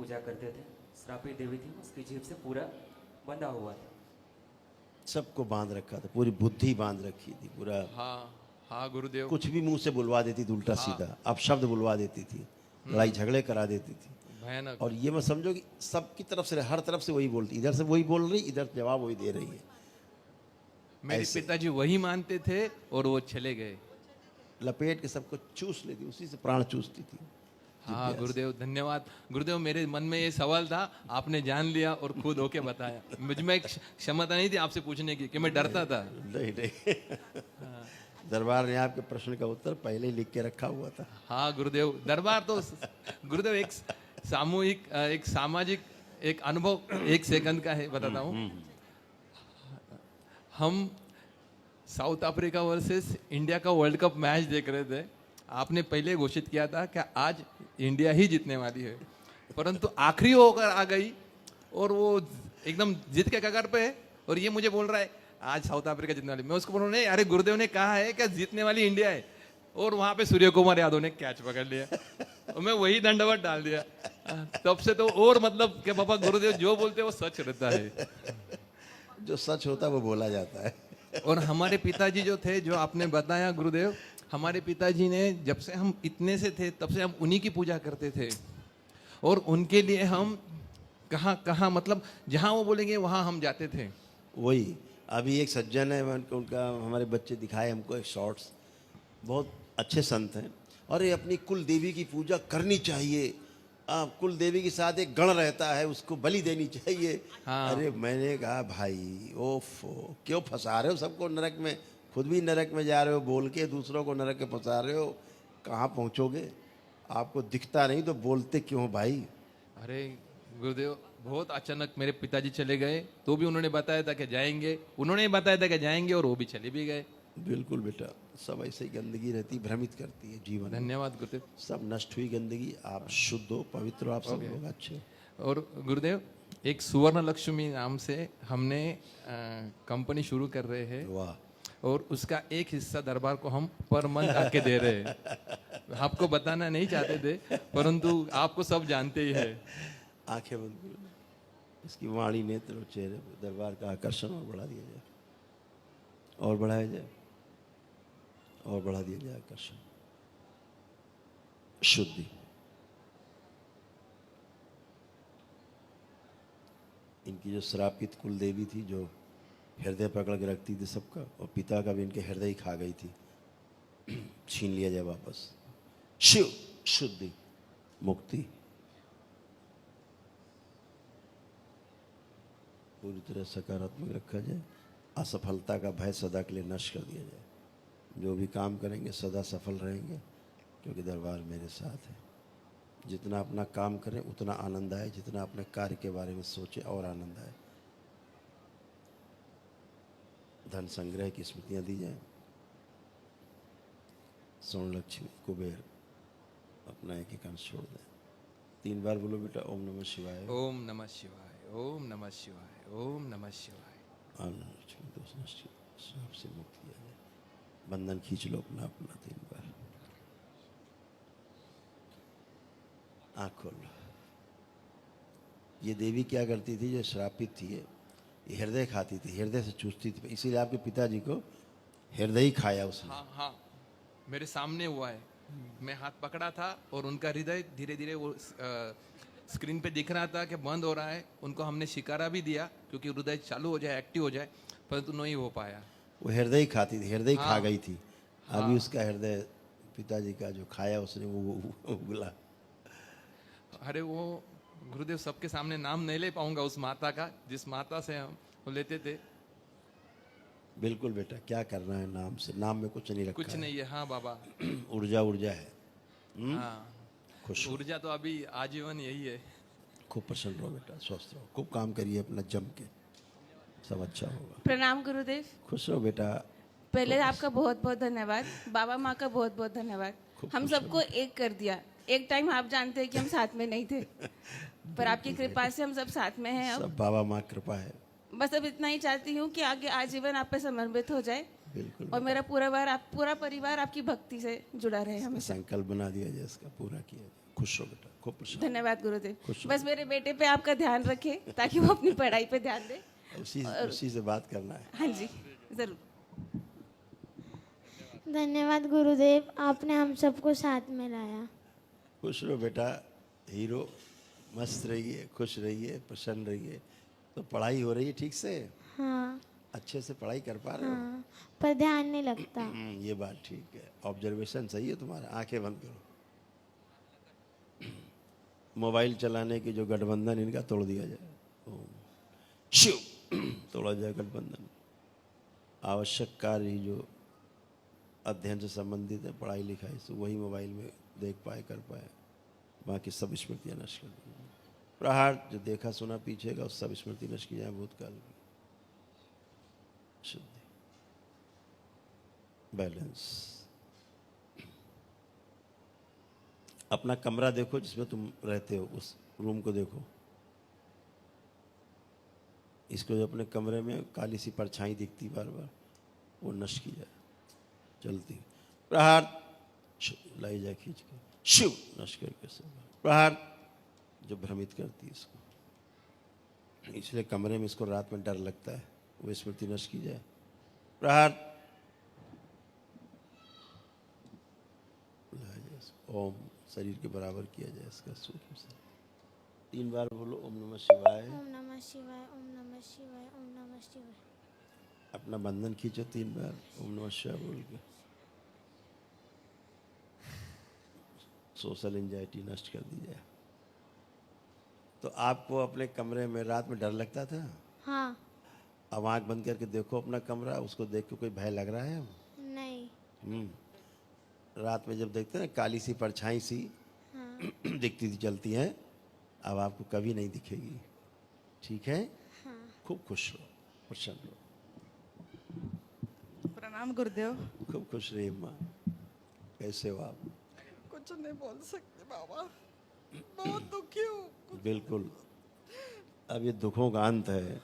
पूजा करते थे, श्रापित देवी थी, उसकी जीभ से पूरा बंधा हुआ था। सबको बांध रखा था, पूरी बुद्धि बांध रखी थी, पूरा हाँ हाँ गुरुदेव, कुछ भी मुंह से बुलवा देती थी उल्टा सीधा, अपशब्द बुलवा देती थी, लड़ाई झगड़े करा देती थी। भयानक। और ये मत समझो कि सबकी तरफ से, हर तरफ से वही बोलती, इधर से वही बोल रही, इधर जवाब वही दे रही है। मेरे ऐसे। पिताजी वही मानते थे और वो चले गए। लपेट के सबको चूस लेती, उसी से प्राण चूसती थी। हाँ गुरुदेव धन्यवाद। गुरुदेव मेरे मन में ये सवाल था, आपने जान लिया और खुद होके बताया। मुझ में एक क्षमता नहीं थी आपसे पूछने की कि मैं डरता था। नहीं नहीं दरबार ने आपके प्रश्न का उत्तर पहले ही लिख के रखा हुआ था। हाँ गुरुदेव, दरबार तो गुरुदेव एक सामूहिक एक सामाजिक एक अनुभव 1 सेकंड का है, बताता हूँ। हम साउथ अफ्रीका वर्सेस इंडिया का वर्ल्ड कप मैच देख रहे थे। आपने पहले घोषित किया था कि आज इंडिया ही जीतने वाली है, परंतु आखिरी होकर आ गई और वो एकदम जीत के कगार पे है, और ये मुझे बोल रहा है आज साउथ अफ्रीका जीतने वाली। मैं उसको बोल रहा हूँ अरे गुरुदेव ने कहा है कि जीतने वाली इंडिया है, और वहां पे सूर्य कुमार यादव ने कैच पकड़ लिया और मैं वही दंडवत डाल दिया। तब से तो और मतलब कि पापा गुरुदेव जो बोलते हैं वो सच रहता है। जो सच होता है वो बोला जाता है। और हमारे पिताजी जो थे, जो आपने बताया गुरुदेव, हमारे पिताजी ने जब से हम इतने से थे तब से हम उन्हीं की पूजा करते थे, और उनके लिए हम कहाँ कहाँ मतलब जहाँ वो बोलेंगे वहाँ हम जाते थे। वही अभी एक सज्जन है, उनका हमारे बच्चे दिखाए हमको एक शॉर्ट्स, बहुत अच्छे संत हैं, और ये अपनी कुल देवी की पूजा करनी चाहिए। कुल देवी के साथ एक गण रहता है, उसको बलि देनी चाहिए। हाँ। अरे मैंने कहा भाई ओफो, क्यों फंसा रहे हो सबको नरक में, खुद भी नरक में जा रहे हो, बोल के दूसरों को नरक में फंसा रहे हो, कहाँ पहुँचोगे? आपको दिखता नहीं तो बोलते क्यों हो भाई? अरे गुरुदेव बहुत अचानक मेरे पिताजी चले गए, तो भी उन्होंने बताया था कि जाएंगे, उन्होंने बताया था कि जाएंगे और वो भी चले भी गए। बिल्कुल बेटा, सब ऐसे ही गंदगी रहती, भ्रमित करती है जीवन में। धन्यवाद गुरुदेव। सब नष्ट हुई गंदगी, आप शुद्ध हो, पवित्र हो, आप सब लोग अच्छे हो। और गुरुदेव एक सुवर्ण लक्ष्मी नाम से हमने कंपनी शुरू कर रहे हैं, वाह, और उसका एक हिस्सा दरबार को हम पर मंथ आके दे रहे हैं। आपको बताना नहीं चाहते थे, परंतु आपको सब जानते ही है। आंखें बंद करो, इसकी वाणी, नेत्र और चेहरे पर दरबार का आकर्षण और बढ़ा दिया जाए, और बढ़ाया जाए, और बढ़ा दिया जाए आकर्षण। शुद्धि, इनकी जो श्रापित कुल देवी थी, जो हृदय पकड़ के रखती थी सबका, और पिता का भी इनके हृदय ही खा गई थी, छीन लिया जाए वापस। शिव, शुद्धि, मुक्ति, पूरी तरह सकारात्मक रखा जाए। असफलता का भय सदा के लिए नष्ट कर दिया जाए। जो भी काम करेंगे सदा सफल रहेंगे, क्योंकि दरबार मेरे साथ है। जितना अपना काम करें उतना आनंद आए, जितना अपने कार्य के बारे में सोचे और आनंद आए। धन संग्रह की स्मृतियाँ दी जाए। स्वर्ण लक्ष्मी कुबेर अपना एक एक अंश छोड़ दें। 3 बार बोलो बेटा, ओम नमः शिवाय, ओम नमः शिवाय, ओम नमः शिवाय, ओम नमः शिवाय। लक्ष्मी दोष नष्ट, श्राप से मुक्त किया जाए। बंधन खींच लो अपना अपना 3 बार। आँख खोल लो। ये देवी क्या करती थी, जो श्रापित थी, ये हृदय खाती थी, हृदय से चूसती थी, इसीलिए आपके पिताजी को हृदय ही खाया उसने। हाँ हाँ, मेरे सामने हुआ है। मैं हाथ पकड़ा था और उनका हृदय धीरे धीरे वो स्क्रीन पे दिख रहा था कि बंद हो रहा है। उनको हमने शिकारा भी दिया क्योंकि हृदय चालू हो जाए, एक्टिव हो जाए, परंतु नहीं हो पाया। वो हृदय ही खाती थी, हृदय ही खा हाँ। गई थी। अभी उसका हृदय पिताजी का जो खाया उसने वो उगला। अरे वो गुरुदेव सबके सामने नाम नहीं ले पाऊंगा उस माता का, जिस माता से हम वो लेते थे। बिल्कुल बेटा, क्या करना है नाम से? नाम में कुछ नहीं रखा कुछ नहीं है। हाँ बाबा। ऊर्जा ऊर्जा है। हाँ, खुश हो, ऊर्जा तो अभी आजीवन यही है। खूब प्रसन्न रहो बेटा, स्वस्थ रहो, खूब काम करिए अपना जम के, सब अच्छा होगा। प्रणाम गुरुदेव। खुश रहो बेटा। पहले आपका बहुत बहुत धन्यवाद, बाबा माँ का बहुत बहुत धन्यवाद। हम सबको एक कर दिया। एक टाइम आप जानते हैं कि हम साथ में नहीं थे, पर आपकी कृपा से हम सब साथ में हैं। अब सब बाबा माँ कृपा है। बस अब इतना ही चाहती हूँ कि आगे आजीवन आप पे समर्पित हो जाए, बिल्कुल और मेरा पूरा परिवार आपकी भक्ति से जुड़ा रहे हमेशा। संकल्प बना दिया जाए, इसका पूरा किया जाए। खुश हो बेटा। खूब प्रसन्न धन्यवाद गुरुदेव। खुश बस मेरे बेटे पे आपका ध्यान रखें ताकि वो अपनी पढ़ाई पे ध्यान दे। उसी से बात करना है। हाँ जी, जरूर। धन्यवाद गुरुदेव, आपने हम सबको साथ में लाया। खुश रहो बेटा, हीरो, मस्त रहिए, खुश रहिए, प्रसन्न रहिए। तो पढ़ाई हो रही है ठीक से? हाँ अच्छे से पढ़ाई कर पा रहे हो? हाँ, पर ध्यान नहीं लगता। ये बात ठीक है, ऑब्जर्वेशन सही है तुम्हारा। आंखें बंद करो। मोबाइल चलाने की जो गठबंधन इनका तोड़ दिया जाए, ओम शिव, तोड़ा जाए गठबंधन। आवश्यक कार्य जो अध्ययन से संबंधित है, पढ़ाई लिखाई से, वही मोबाइल में देख पाए, कर पाए। बाकी सब स्मृतियाँ नष्ट कर दी। प्रहार जो देखा सुना पीछे का, उस सब स्मृति नष्ट की जाए भूतकाल की। शुद्धि, बैलेंस। अपना कमरा देखो जिसमें तुम रहते हो, उस रूम को देखो। इसको जो अपने कमरे में काली सी परछाई दिखती बार बार, वो नष्ट की जाए। चलती प्रहार, लाई जाए खींच के, शिव नष्ट करके सब। प्रहार जो भ्रमित करती है इसको, इसलिए कमरे में इसको रात में डर लगता है, वो स्मृति नष्ट की जाए। प्रहार, ओम शरीर के बराबर किया जाए इसका सूक्ष्म से। 3 बार बोलो ओम नमः शिवाय। ओम नमः शिवाय, ओम नमः शिवाय, ओम नमः शिवाय। अपना बंधन खींचो 3 बार ओम नमः शिवाय बोल के। सोशल एंजाइटी नष्ट कर दी जाए। तो आपको अपने कमरे में रात में डर लगता था? हाँ। अब आंख बंद करके देखो अपना कमरा, उसको देख के कोई भय लग रहा है? नहीं। रात में जब देखते हैं काली सी परछाई सी हाँ। दिखती थी, चलती है, अब आपको कभी नहीं दिखेगी। ठीक है? हाँ। खूब खुश रहो, प्रसन्न रहो। प्रणाम गुरुदेव। खूब खुश रहिए माँ। कैसे हो आप? कुछ नहीं बोल सकते बाबा, बहुत दुखी हूँ। बिल्कुल, अब ये दुखों का अंत है।